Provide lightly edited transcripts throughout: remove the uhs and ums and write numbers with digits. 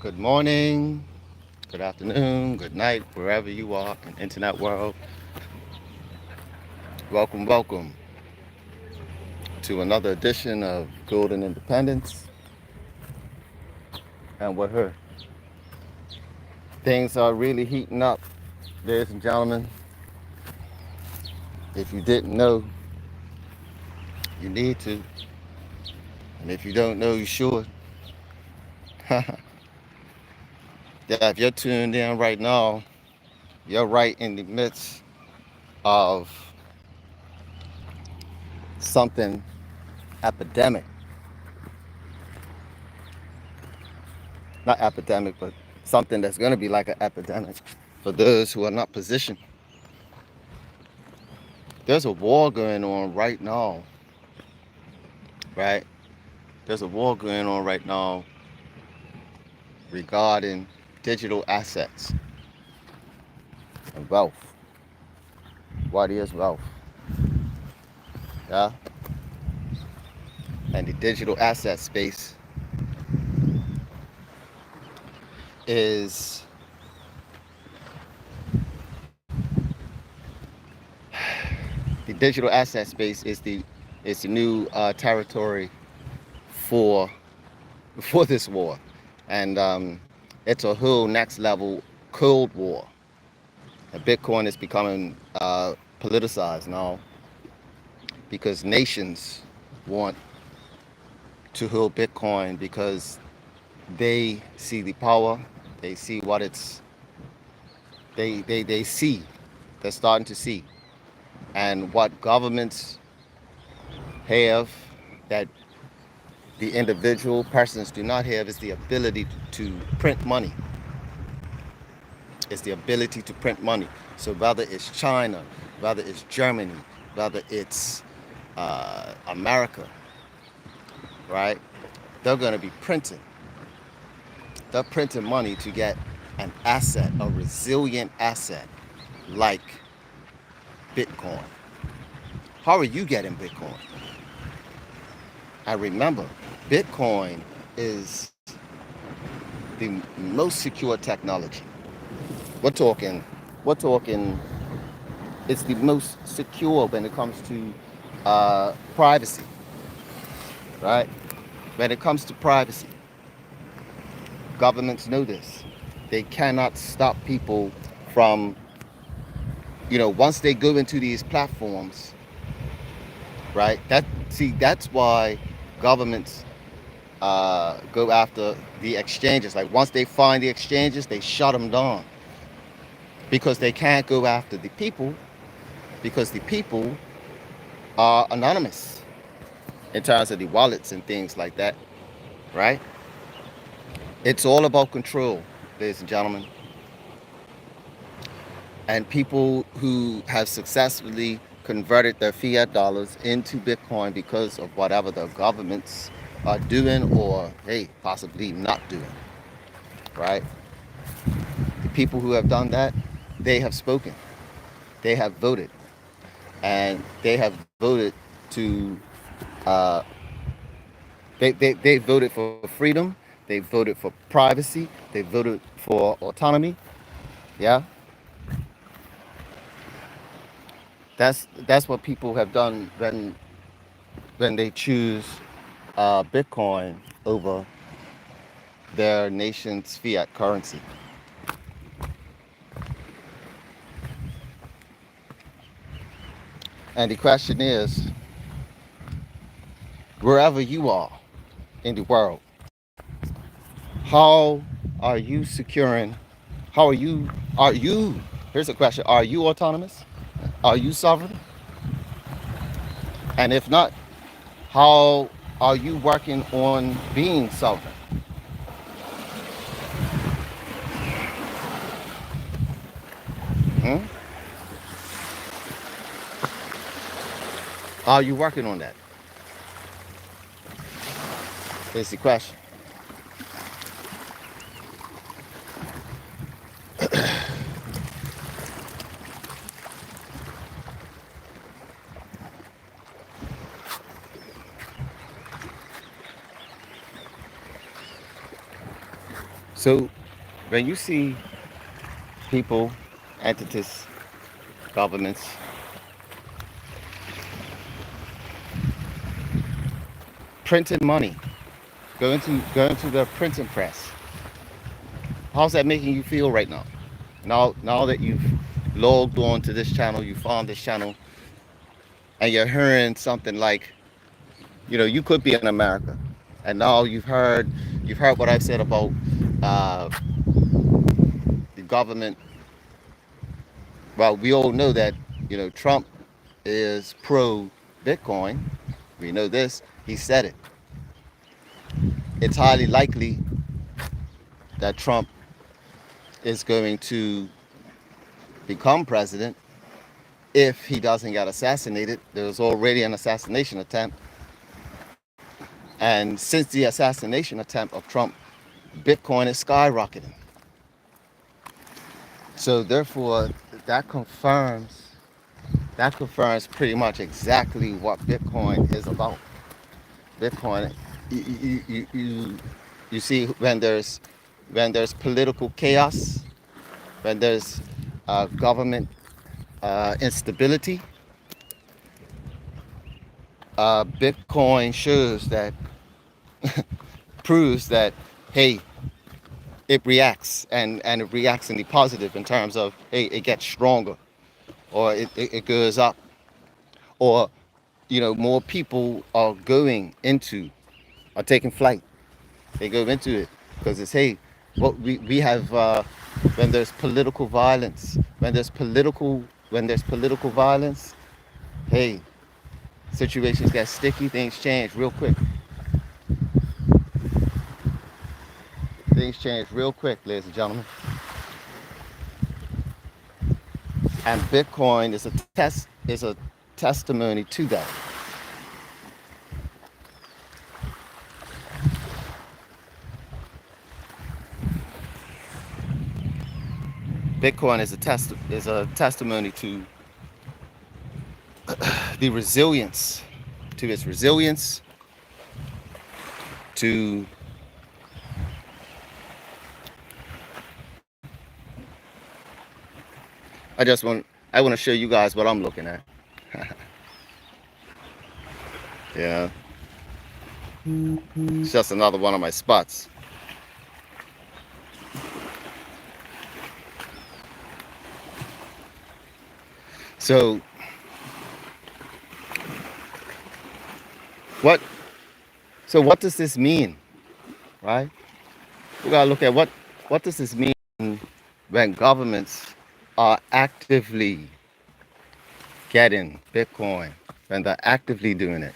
Good morning, good afternoon, good night, wherever you are in the internet world. Welcome, welcome to another edition of Golden Independence. And we're here. Things are really heating up, ladies and gentlemen. If you didn't know, you need to. And if you don't know, you should. Yeah, if you're tuned in right now, you're right in the midst of something epidemic. Not epidemic, but something that's going to be like an epidemic for those who are not positioned. There's a war going on right now, right? There's a war going on right now regarding digital assets and wealth. What is wealth? Yeah? And the digital asset space is the digital asset space is the new territory for for this war, and it's a whole next level Cold War. And Bitcoin is becoming politicized now because nations want to hold Bitcoin because they see the power, they see what it's, they see, they're starting to see, and what governments have that the individual persons do not have is the ability to print money. It's the ability to print money. So whether it's China, whether it's Germany, whether it's America, right? They're going to be printing. They're printing money to get an asset, a resilient asset like Bitcoin. How are you getting Bitcoin? I remember Bitcoin is the most secure technology. We're talking, we're talking, it's the most secure when it comes to privacy, right? When it comes to privacy, governments know this. They cannot stop people from, once they go into these platforms, right? That's why governments go after the exchanges. Like once they find the exchanges, they shut them down because they can't go after the people because the people are anonymous in terms of the wallets and things like that, right? It's all about control, ladies and gentlemen. And people who have successfully converted their fiat dollars into Bitcoin because of whatever the governments are doing or, hey, possibly not doing, right? The people who have done that, they have spoken, they have voted, and they have voted to, uh, they voted for freedom, they voted for privacy, they voted for autonomy, yeah? That's what people have done when they choose Bitcoin over their nation's fiat currency. And the question is, wherever you are in the world, how are you securing? Are you, here's a question, are you autonomous? Are you sovereign? And if not, how are you working on being sovereign? Hmm? Are you working on that? Is the question. So when you see people, entities, governments printing money, going to the printing press, how's that making you feel right now? Now that you've logged on to this channel, you found this channel, and you're hearing something like, you could be in America, and now you've heard what I've said about uh, the government. Well, we all know that Trump is pro Bitcoin. We know this. He said it. It's highly likely that Trump is going to become president if he doesn't get assassinated. There was already an assassination attempt. And since the assassination attempt of Trump, Bitcoin is skyrocketing. So therefore, that confirms pretty much exactly what Bitcoin is about. Bitcoin, you see, when there's political chaos, when there's government instability, Bitcoin shows that proves that, hey, it reacts, and it reacts in the positive in terms of, hey, it gets stronger, or it goes up, or more people are taking flight. They go into it because it's, hey, what we have, when there's political violence, when there's political violence, hey, situations get sticky, things change real quick. Things change real quick, ladies and gentlemen. And Bitcoin is a testimony to that. Bitcoin is a testimony to the resilience, to its resilience, to I want to show you guys what I'm looking at. Yeah, it's just another one of my spots. So what what does this mean, right? We gotta look at what does this mean when governments are actively getting Bitcoin, when they're actively doing it,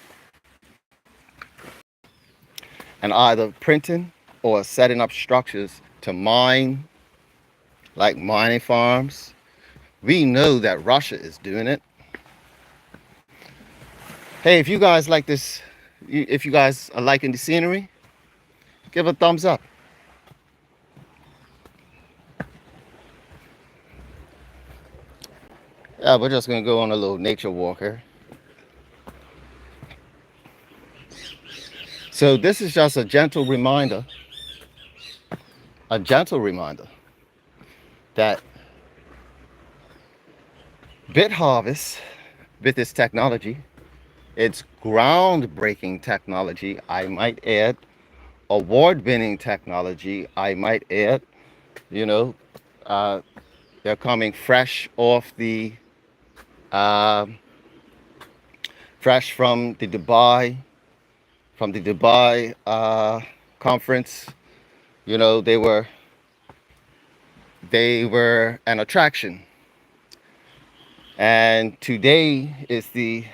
and either printing or setting up structures to mine, like mining farms. We know that Russia is doing it. Hey, if you guys like this, if you guys are liking the scenery, give a thumbs up. Yeah, we're just gonna go on a little nature walk here. So this is just a gentle reminder that BitHarvest, with its technology, it's groundbreaking technology, I might add, award-winning technology, I might add. You know, uh, they're coming uh, fresh from the Dubai conference. They were an attraction. And today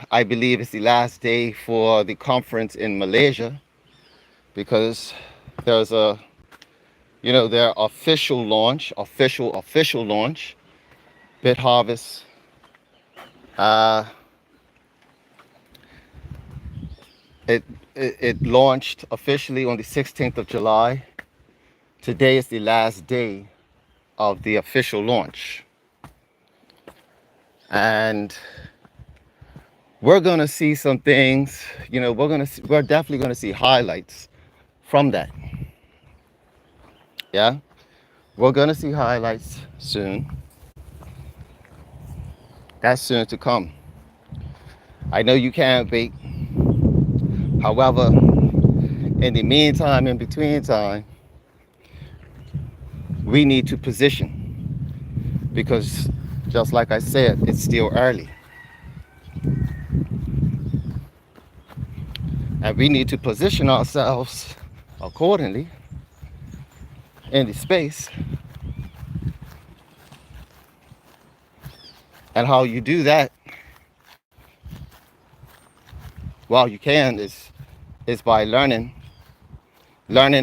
I believe, is the last day for the conference in Malaysia, because there's their official launch, BitHarvest. Uh, it launched officially on the 16th of July. Today is the last day of the official launch. And we're gonna see some things, we're definitely gonna see highlights from that. Yeah, we're gonna see highlights soon. That's soon to come. I know you can't wait. However, in the meantime, in between time, we need to position because, just like I said, it's still early, and we need to position ourselves accordingly in the space. And how you do that, while you can, is by learning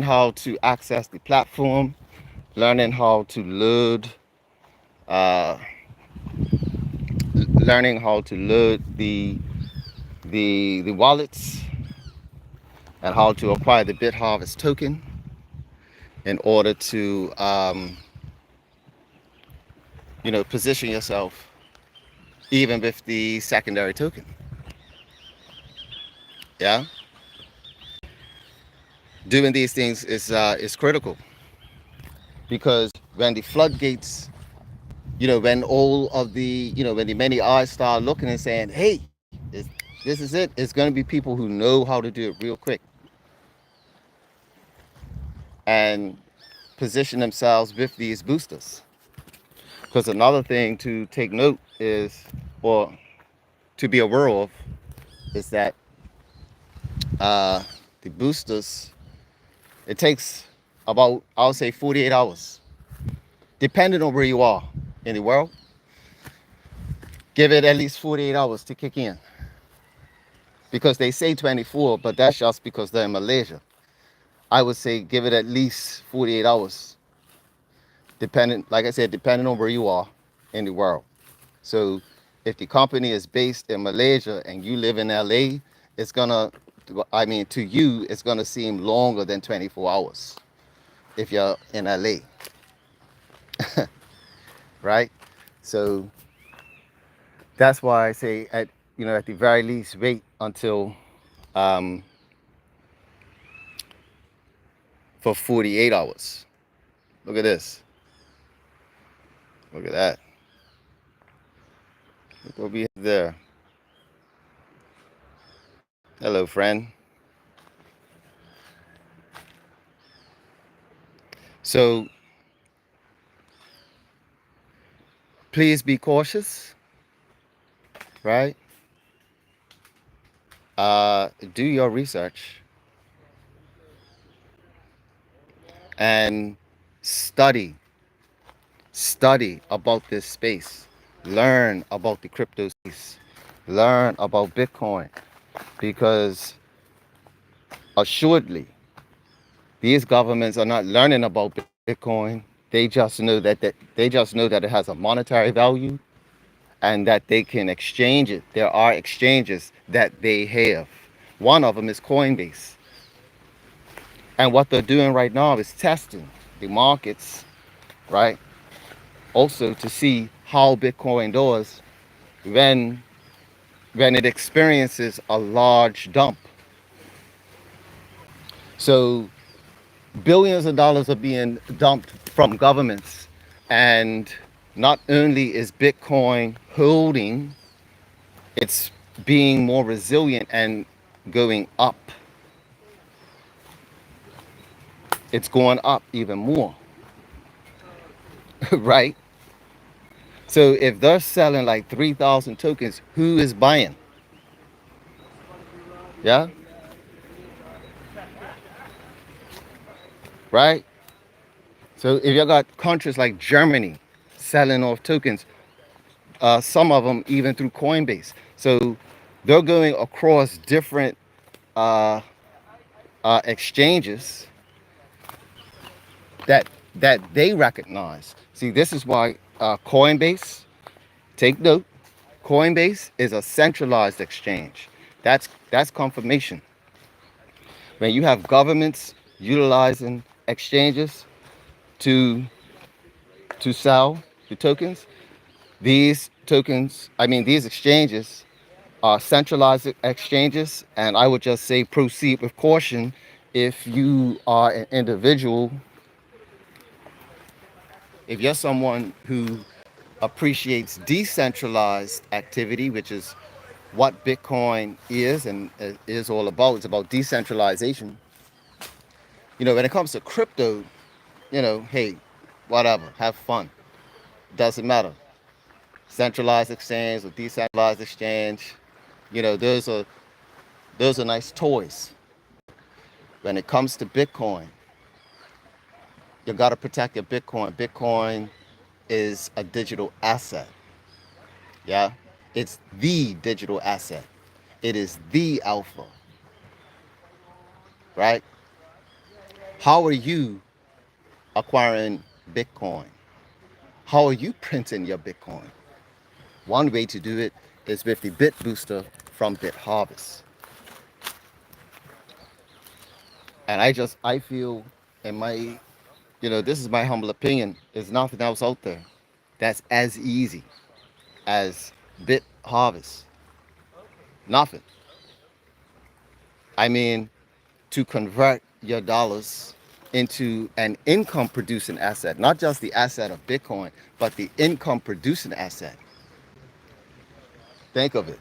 how to access the platform, learning how to load, uh, learning how to load the wallets, and how to acquire the BitHarvest token in order to position yourself even with the secondary token. Yeah, doing these things is critical because when the floodgates, when all of the, when the many eyes start looking and saying, hey, this is it, it's going to be people who know how to do it real quick and position themselves with these boosters. Because another thing to take note is, or to be aware of, is that the boosters, it takes about, I'll say 48 hours, depending on where you are in the world. Give it at least 48 hours to kick in. Because they say 24, but that's just because they're in Malaysia. I would say give it at least 48 hours, depending, like I said, depending on where you are in the world. So if the company is based in Malaysia and you live in LA, it's gonna, to you, it's gonna seem longer than 24 hours if you're in LA, right? So that's why I say at the very least, wait until for 48 hours. Look at this. Look at that. Look what we have there. Hello, friend. So please be cautious, right? Do your research and study about this space. Learn about the crypto space. Learn about Bitcoin, because assuredly these governments are not learning about Bitcoin. They just know that it has a monetary value and that they can exchange it. There are exchanges that they have. One of them is Coinbase. And what they're doing right now is testing the markets, right? Also to see how Bitcoin does when it experiences a large dump. So billions of dollars are being dumped from governments, and not only is Bitcoin holding, it's being more resilient and going up. It's going up even more, right? So if they're selling like 3,000 tokens, who is buying? Yeah, right? So if you got countries like Germany selling off tokens, some of them even through Coinbase. So they're going across different uh, exchanges that they recognize. See, this is why Coinbase, take note, Coinbase is a centralized exchange. That's confirmation. When you have governments utilizing exchanges to sell the tokens, these exchanges are centralized exchanges, and I would just say proceed with caution if you are an individual If you're someone who appreciates decentralized activity, which is what Bitcoin is and is all about, it's about decentralization. When it comes to crypto, hey, whatever, have fun. Doesn't matter. Centralized exchange or decentralized exchange, those are nice toys. When it comes to Bitcoin, you got to protect your Bitcoin. Bitcoin is a digital asset. Yeah, it's the digital asset. It is the alpha, right? How are you acquiring Bitcoin? How are you printing your Bitcoin? One way to do it is with the BitBooster from BitHarvest. And I feel in my, this is my humble opinion, there's nothing else out there that's as easy as BitHarvest. Nothing. I mean, to convert your dollars into an income producing asset, not just the asset of Bitcoin, but the income producing asset. Think of it.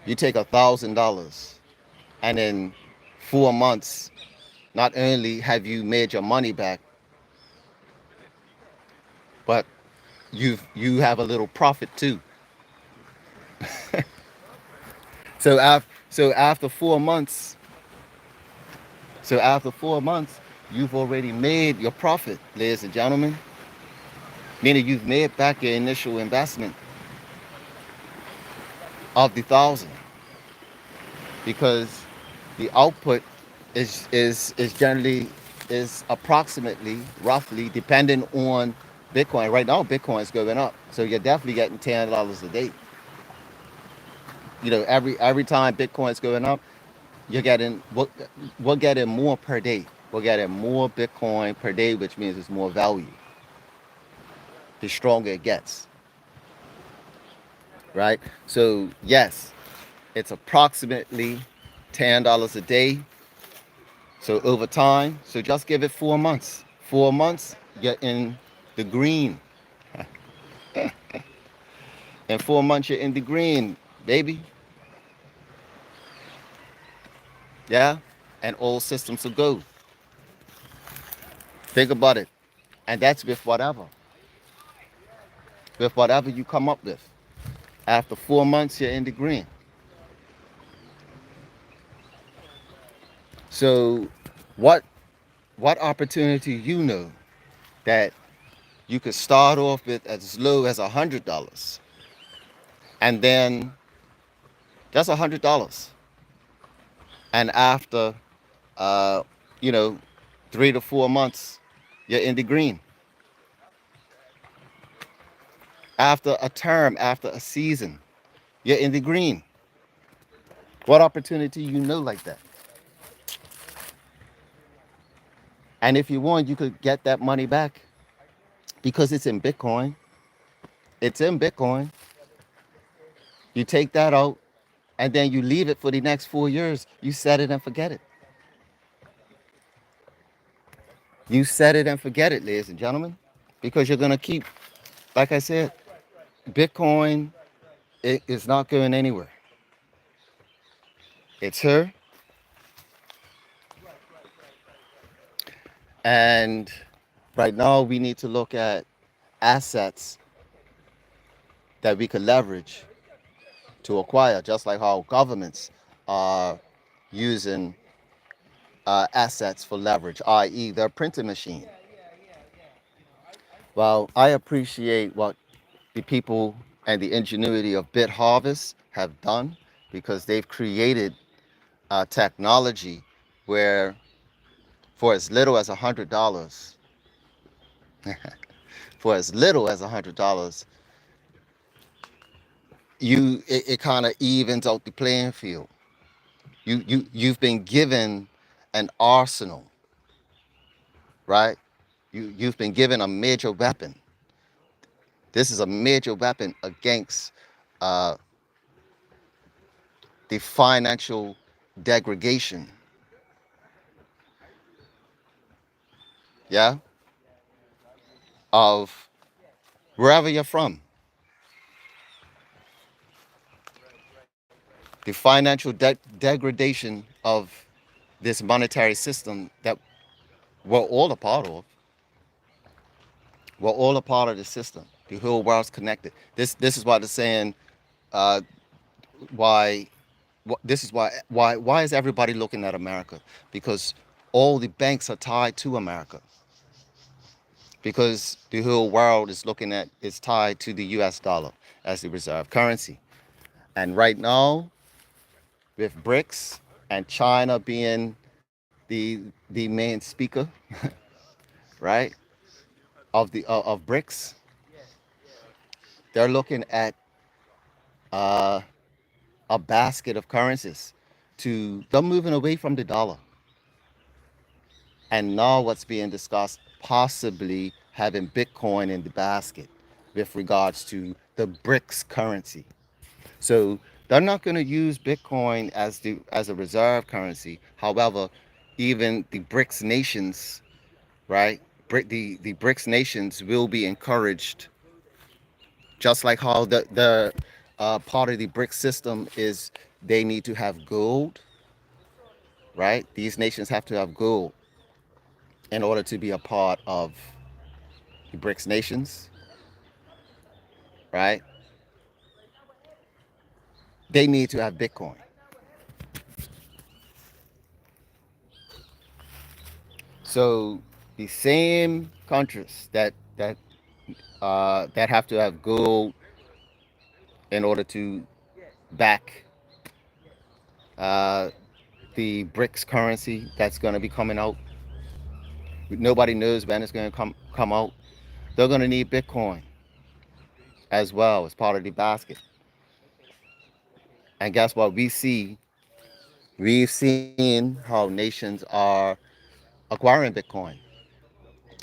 You take $1,000 and in 4 months, not only have you made your money back, but you have a little profit too. So after 4 months, you've already made your profit, ladies and gentlemen. Meaning you've made back your initial investment of the 1,000, because the output is generally is approximately roughly depending on Bitcoin. Right now, Bitcoin is going up, so you're definitely getting $10 a day. Every time Bitcoin's going up, you're getting we're getting more per day. We're getting more Bitcoin per day, which means it's more value. The stronger it gets, right? So yes, it's approximately $10 a day. So over time, so just give it 4 months. 4 months, you're in the green. In 4 months, you're in the green, baby. Yeah? And all systems will go. Think about it. And that's with whatever. With whatever you come up with. After 4 months, you're in the green. So what opportunity that you could start off with as low as $100, and then just $100, and after uh, you know 3 to 4 months, you're in the green. After a term, after a season, you're in the green. What opportunity like that? And if you want, you could get that money back because it's in Bitcoin. It's in Bitcoin. You take that out and then you leave it for the next 4 years. You set it and forget it. You set it and forget it, ladies and gentlemen, because you're going to keep, like I said, Bitcoin is not going anywhere. It's here. And right now, we need to look at assets that we could leverage to acquire, just like how governments are using assets for leverage, i.e., their printing machine. Well, I appreciate what the people and the ingenuity of BitHarvest have done, because they've created technology where for as little as $100, for as little as $100, it kind of evens out the playing field. You've been given an arsenal, right? You've been given a major weapon. This is a major weapon against uh, the financial degradation. Yeah. of wherever you're from. The financial degradation of this monetary system that we're all a part of. We're all a part of the system. The whole world's connected. This is why they're saying uh, why this is why is everybody looking at America? Because all the banks are tied to America. Because the whole world is tied to the U.S. dollar as the reserve currency. And right now, with BRICS and China being the main speaker, right, of BRICS, they're looking at uh, a basket of currencies. They're moving away from the dollar. And now what's being discussed, possibly having Bitcoin in the basket with regards to the BRICS currency. So they're not going to use Bitcoin as a reserve currency. However, even the BRICS nations, right? The BRICS nations will be encouraged, just like how the part of the BRICS system is they need to have gold, right? These nations have to have gold in order to be a part of the BRICS nations, right? They need to have Bitcoin. So the same countries that have to have gold in order to back uh, the BRICS currency that's going to be coming out. Nobody knows when it's going to come out. They're going to need Bitcoin as well as part of the basket. And guess what? We've seen how nations are acquiring Bitcoin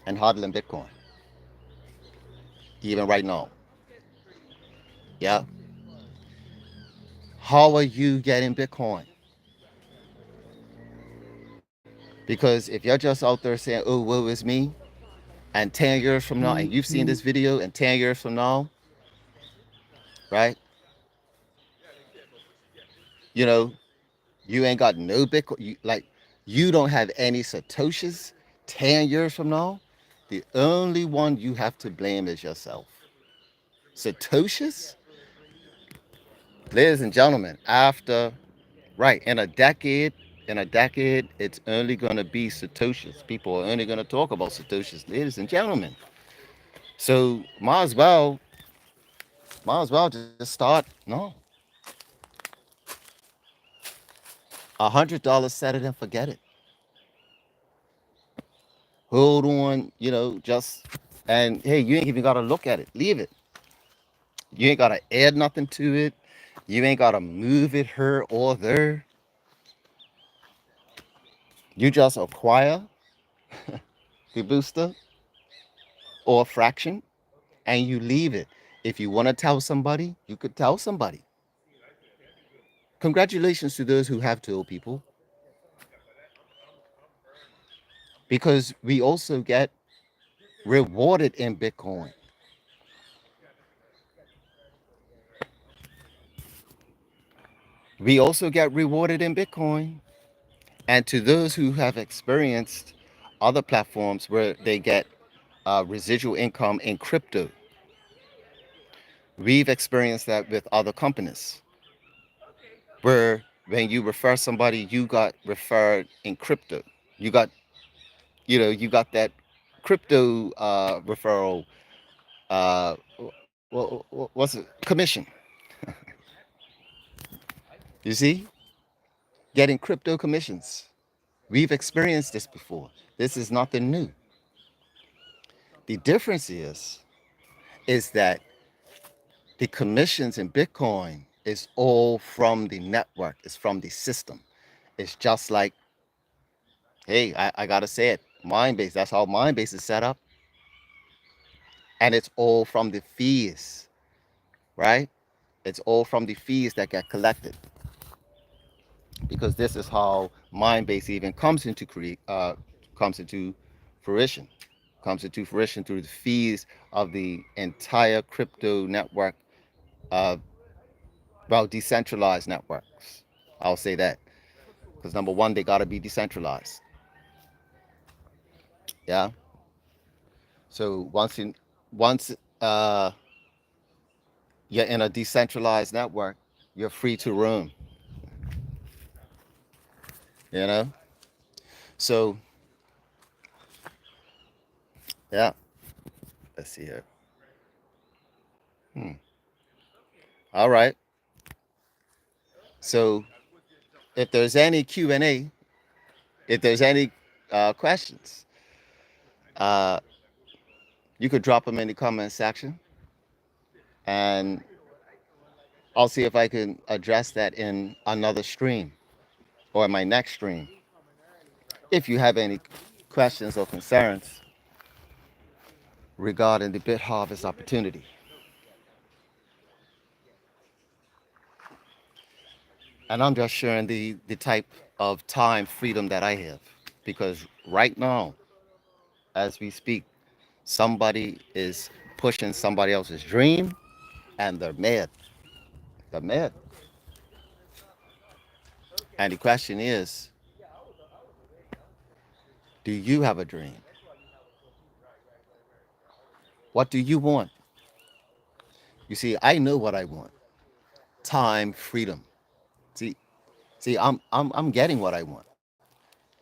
and hodling Bitcoin, even right now. Yeah. How are you getting Bitcoin? Because if you're just out there saying, oh, woe is me, and 10 years from now, and you've seen this video, and 10 years from now, right? You know, you ain't got no Bitcoin. You don't have any Satoshis 10 years from now. The only one you have to blame is yourself. Satoshis? Ladies and gentlemen, right, in a decade, it's only going to be Satoshis. People are only going to talk about Satoshis, ladies and gentlemen. So might as well just start. No, $100, set it and forget it. Hold on, and hey, you ain't even gotta look at it. Leave it. You ain't gotta add nothing to it. You ain't gotta move it here or there. You just acquire the booster or a fraction and you leave it. If you want to tell somebody, you could tell somebody. Congratulations to those who have told people, because we also get rewarded in Bitcoin. We also get rewarded in Bitcoin. And to those who have experienced other platforms where they get residual income in crypto, we've experienced that with other companies where when you refer somebody, you got referred in crypto. You got, you got that crypto referral. What's it? Commission. You see, getting crypto commissions. We've experienced this before. This is nothing new. The difference is that the commissions in Bitcoin is all from the network. It's from the system. It's just like, hey, I gotta say it, Mindbase. That's how Mindbase is set up, and it's all from the fees, right? It's all from the fees that get collected, because this is how Mindbase even comes into fruition. comes into fruition through the fees of the entire crypto network, uh, well, decentralized networks. I'll say that because number one, they got to be decentralized. Yeah. So once uh, you're in a decentralized network, you're free to roam. You know. So yeah. Let's see here. Hmm. All right. So if there's any Q&A, if there's any questions, uh, you could drop them in the comment section, and I'll see if I can address that in another stream or my next stream. If you have any questions or concerns regarding the BitHarvest opportunity. And I'm just sharing the type of time freedom that I have. Because right now, as we speak, somebody is pushing somebody else's dream and they're mad. They're mad. And the question is, do you have a dream? What do you want? You see, I know what I want. Time freedom. See, see, I'm getting what I want.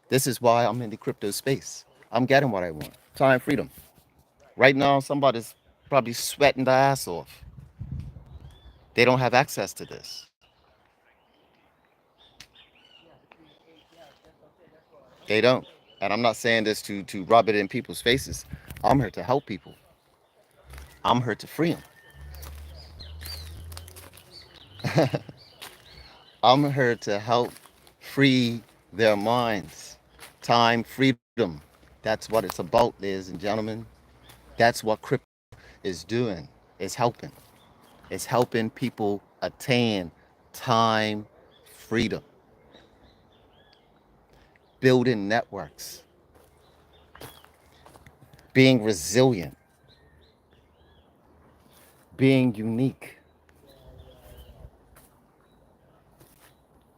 This is why I'm in the crypto space. I'm getting what I want. Time freedom. Right now, somebody's probably sweating their ass off. They don't have access to this. They don't. And I'm not saying this to rub it in people's faces. I'm here to help people. I'm here to free them. I'm here to help free their minds. Time freedom. That's what it's about, ladies and gentlemen. That's what crypto is doing. It's helping. It's helping people attain time freedom, building networks, being resilient, being unique.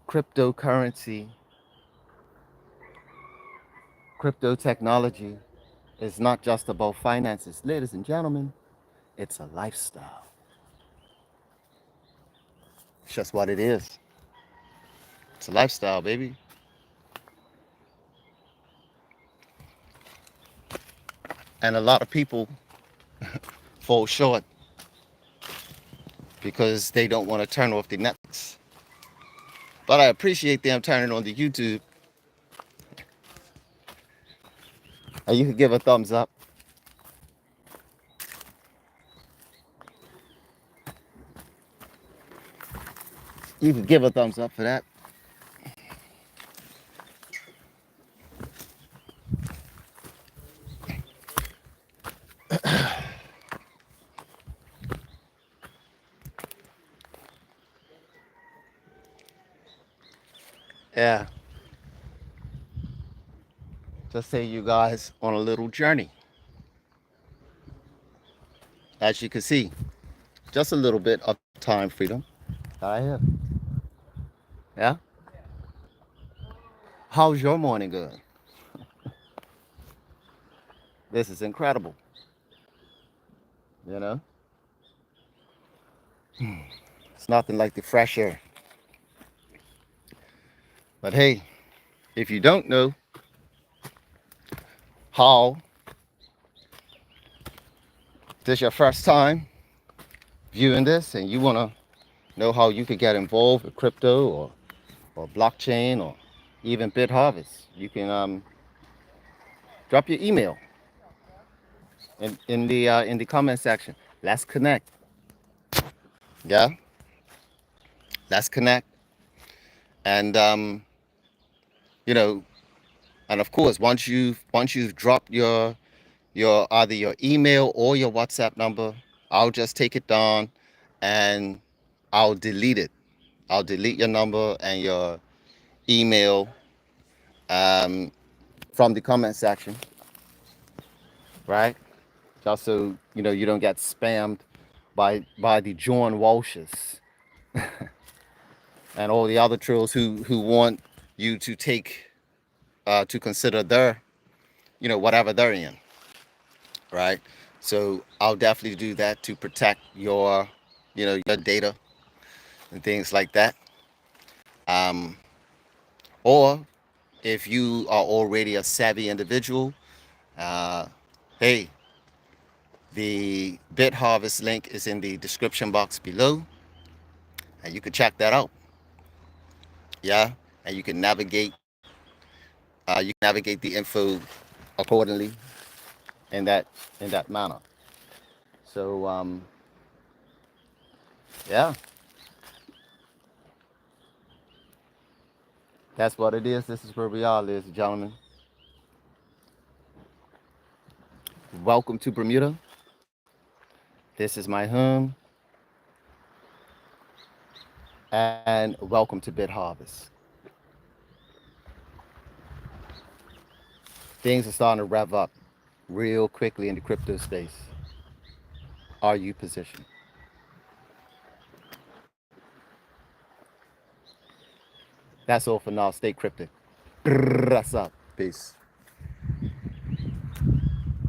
Cryptocurrency, crypto technology is not just about finances. Ladies and gentlemen, it's a lifestyle. It's just what it is. It's a lifestyle, baby. And a lot of people fall short because they don't want to turn off the Netflix. But I appreciate them turning on the YouTube. And you can give a thumbs up. You can give a thumbs up for that. Yeah. Just say you guys on a little journey. As you can see, just a little bit of time freedom that I have. Yeah. How's your morning going? This is incredible. You know, it's nothing like the fresh air. But hey, if you don't know how, this is your first time viewing this and you want to know how you could get involved with crypto or blockchain or even BitHarvest, you can drop your email in the comment section. Let's connect. Yeah, let's connect. And you know, and of course, once you've dropped your either your email or your WhatsApp number, I'll just take it down and I'll delete it. I'll delete your number and your email um, from the comment section. right? Just so you don't get spammed by the John Walshes and all the other trolls who want you to take to consider their whatever they're in, right? So I'll definitely do that to protect your data and things like that. Um, or if you are already a savvy individual, uh, hey, the BitHarvest link is in the description box below, and you can check that out. Yeah, and you can navigate the info accordingly in that manner. So yeah, that's what it is. This is where we are, ladies and gentlemen. Welcome to Bermuda. This is my home, and welcome to BitHarvest. Things are starting to rev up real quickly in the crypto space. Are you positioned? That's all for now. Stay cryptic. That's up. Peace.